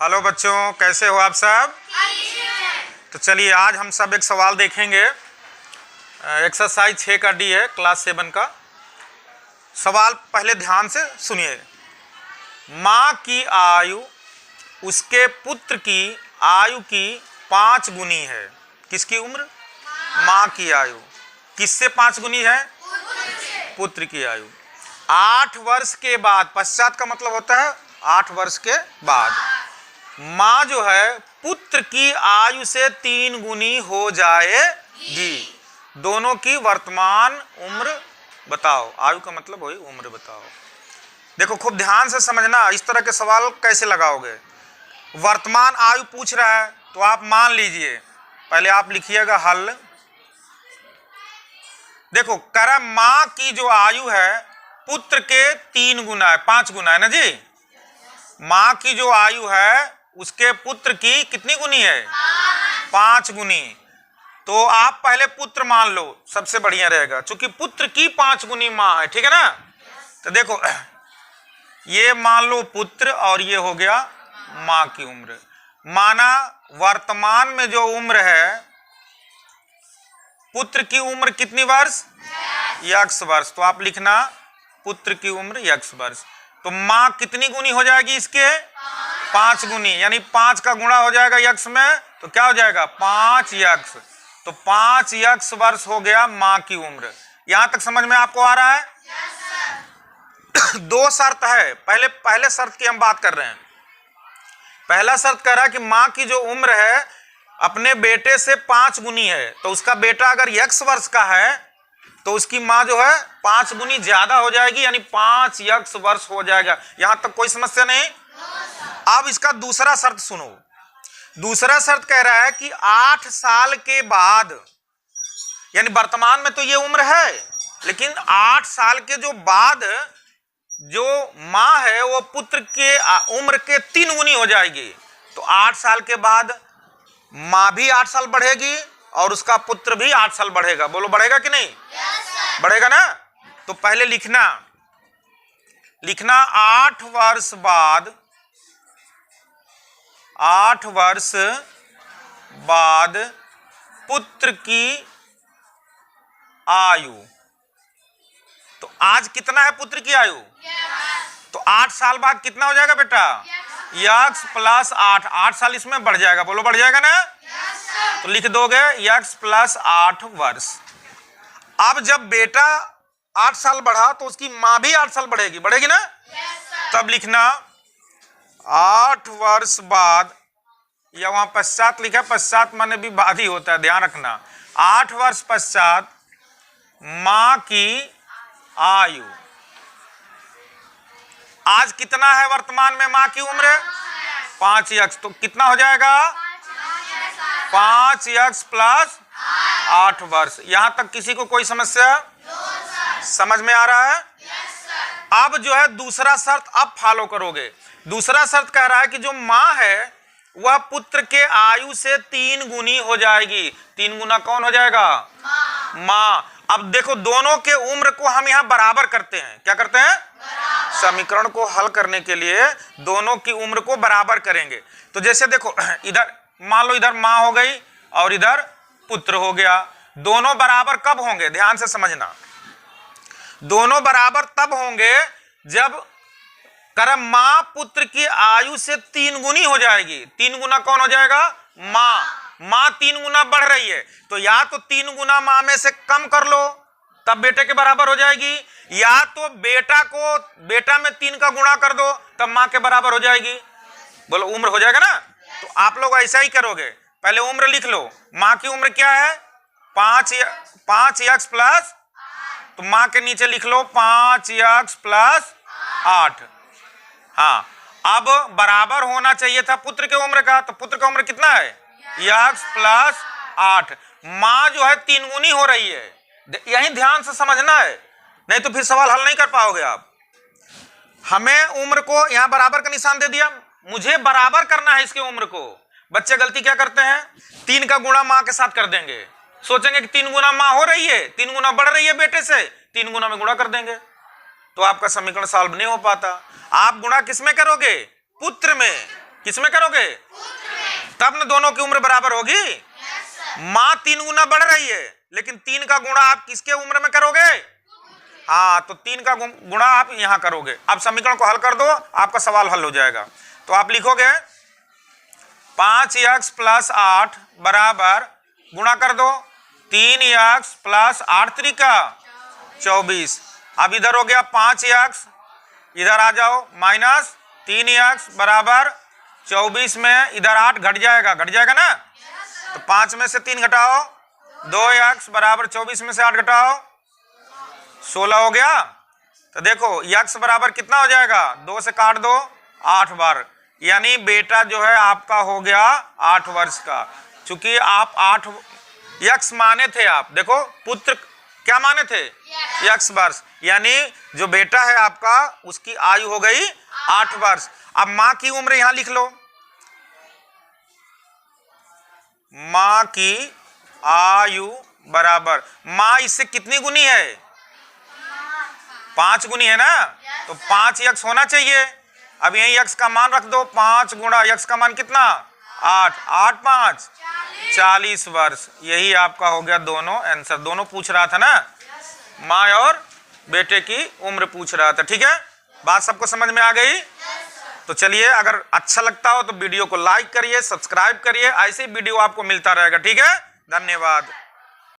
Hello बच्चों, कैसे हो आप सब? तो चलिए आज हम सब एक सवाल देखेंगे। एक्सरसाइज 6 का डी है, क्लास 7 का। सवाल पहले ध्यान से सुनिए। माँ की आयु उसके पुत्र की आयु की 5 गुनी है। किसकी उम्र? माँ की आयु किससे 5 गुनी है? पुत्र की आयु। 8 वर्ष के बाद, पश्चात का मतलब होता है 8 वर्ष के बाद, माँ जो है पुत्र की आयु से 3 गुनी हो जाएगी। दोनों की वर्तमान उम्र बताओ। आयु का मतलब वही उम्र बताओ। देखो खूब ध्यान से समझना, इस तरह के सवाल कैसे लगाओगे। वर्तमान आयु पूछ रहा है तो आप मान लीजिए, पहले आप लिखिएगा हल। देखो कह रहा माँ की जो आयु है पुत्र के 3 गुना है, 5 गुना है ना जी। माँ की जो आयु है उसके पुत्र की कितनी गुनी है? 5 गुनी। तो आप पहले पुत्र मान लो, सबसे बढ़िया रहेगा, क्योंकि पुत्र की 5 गुनी माँ है, ठीक है ना। तो देखो ये मान लो पुत्र और ये हो गया माँ की उम्र। माना वर्तमान में जो उम्र है, पुत्र की उम्र कितनी वर्ष? x वर्ष। तो आप लिखना पुत्र की उम्र x वर्ष। तो माँ कितनी गुनी हो जाएगी इसके? 5 गुनी, यानी 5 का गुणा हो जाएगा x में, तो क्या हो जाएगा? 5x। तो 5x वर्ष हो गया माँ की उम्र। यहां तक समझ में आपको आ रहा है? दो शर्त है। पहले शर्त की हम बात कर रहे हैं। पहला शर्त कह रहा है कि माँ की जो उम्र है अपने बेटे से 5 गुनी है। तो उसका बेटा अगर x वर्ष का है तो उसकी माँ जो है 5 गुनी ज्यादा हो जाएगी, यानी 5x वर्ष हो जाएगा। यहां तक कोई समस्या नहीं। अब इसका दूसरा शर्त सुनो। दूसरा शर्त कह रहा है कि 8 साल के बाद, यानी वर्तमान में तो ये उम्र है, लेकिन 8 साल के जो बाद जो माँ है वो पुत्र के उम्र के 3 गुनी हो जाएगी। तो 8 साल के बाद माँ भी 8 साल बढ़ेगी और उसका पुत्र भी 8 साल बढ़ेगा। बोलो बढ़ेगा कि नहीं? बढ़ेगा ना। तो पहले लिखना 8 वर्ष बाद, 8 वर्ष बाद पुत्र की आयु। तो आज कितना है पुत्र की आयु? तो 8 साल बाद कितना हो जाएगा बेटा? x plus 8। 8 साल इसमें बढ़ जाएगा। बोलो बढ़ जाएगा ना। तो लिख दोगे x प्लस 8 वर्ष। अब जब बेटा 8 साल बढ़ा तो उसकी माँ भी 8 साल बढ़ेगी, बढ़ेगी ना। तब लिखना 8 वर्ष बाद, या वहां पश्चात लिखा, पश्चात माने भी बाद ही होता है, ध्यान रखना। 8 वर्ष पश्चात माँ की आयु। आज कितना है वर्तमान में माँ की उम्र? 5x। तो कितना हो जाएगा? 5x प्लस 8 वर्ष। यहां तक किसी को कोई समस्या समझ में आ रहा है? अब जो है दूसरा शर्त अब फॉलो करोगे। दूसरा शर्त कह रहा है कि जो माँ है वह पुत्र के आयु से 3 गुनी हो जाएगी। 3 गुना कौन हो जाएगा? माँ। अब देखो दोनों के उम्र को हम यहाँ बराबर करते हैं। क्या करते हैं? समीकरण को हल करने के लिए दोनों की उम्र को बराबर करेंगे। तो जैसे देखो इधर मान लो, इधर माँ हो गई और इधर पुत्र हो गया। दोनों बराबर कब होंगे? ध्यान से समझना। दोनों बराबर तब होंगे जब कर माँ पुत्र की आयु से 3 गुनी हो जाएगी। 3 गुना कौन हो जाएगा? माँ। माँ 3 गुना बढ़ रही है, तो या तो 3 गुना माँ में से कम कर लो तब बेटे के बराबर हो जाएगी, या तो बेटा में 3 का गुणा कर दो तब माँ के बराबर हो जाएगी। बोलो उम्र हो जाएगा ना। तो आप लोग ऐसा ही करोगे। पहले उम्र लिख लो। माँ की उम्र क्या है? 5x प्लस, तो माँ के नीचे लिख लो 5x प्लस 8। हाँ, अब बराबर होना चाहिए था पुत्र के उम्र का। तो पुत्र का उम्र कितना है? x plus 8। माँ जो है 3 गुनी हो रही है। यही ध्यान से समझना है, नहीं तो फिर सवाल हल नहीं कर पाओगे आप। हमें उम्र को यहां बराबर का निशान दे दिया, मुझे बराबर करना है इसके उम्र को। बच्चे गलती क्या करते हैं? 3 का गुणा माँ के साथ कर देंगे। सोचेंगे कि 3 गुना माँ हो रही है, 3 गुना बढ़ रही है बेटे से, 3 गुना में गुणा कर देंगे, तो आपका समीकरण सॉल्व नहीं हो पाता। आप गुणा किस में करोगे? पुत्र में। किसमें करोगे? तब न दोनों की उम्र बराबर होगी। माँ 3 गुना बढ़ रही है, लेकिन 3 का गुणा आप किसके उम्र में करोगे? हाँ, तो 3 का गुणा आप यहां करोगे। अब समीकरण को हल कर दो, आपका सवाल हल हो जाएगा। तो आप लिखोगे 5x + 8 बराबर, गुणा कर दो 3x + 8 त्रिका 24। अब इधर हो गया 5x, इधर आ जाओ माइनस 3x बराबर 24 में इधर 8 घट जाएगा ना। तो 5 में से 3 घटाओ, 2x बराबर 24 में से 8 घटाओ 16 हो गया। तो देखो x बराबर कितना हो जाएगा, 2 से काट दो 8 बार, यानी बेटा जो है आपका हो गया 8 वर्ष का। चूंकि आप 8 x माने थे, आप देखो पुत्र क्या माने थे, x वर्ष, यानी जो बेटा है आपका उसकी आयु हो गई 8 वर्ष। अब मां की उम्र यहां लिख लो, मां की आयु बराबर, मां इससे कितनी गुनी है, 5 गुनी है ना, तो 5x होना चाहिए। अब यही x का मान रख दो, 5 गुणा x का मान कितना, 8, 8 5 40 वर्ष। यही आपका हो गया दोनों आंसर। दोनों पूछ रहा था ना, माँ और बेटे की उम्र पूछ रहा था। ठीक है, बात सबको समझ में आ गई? तो चलिए, अगर अच्छा लगता हो तो वीडियो को लाइक करिए, सब्सक्राइब करिए, ऐसे वीडियो आपको मिलता रहेगा। ठीक है, धन्यवाद।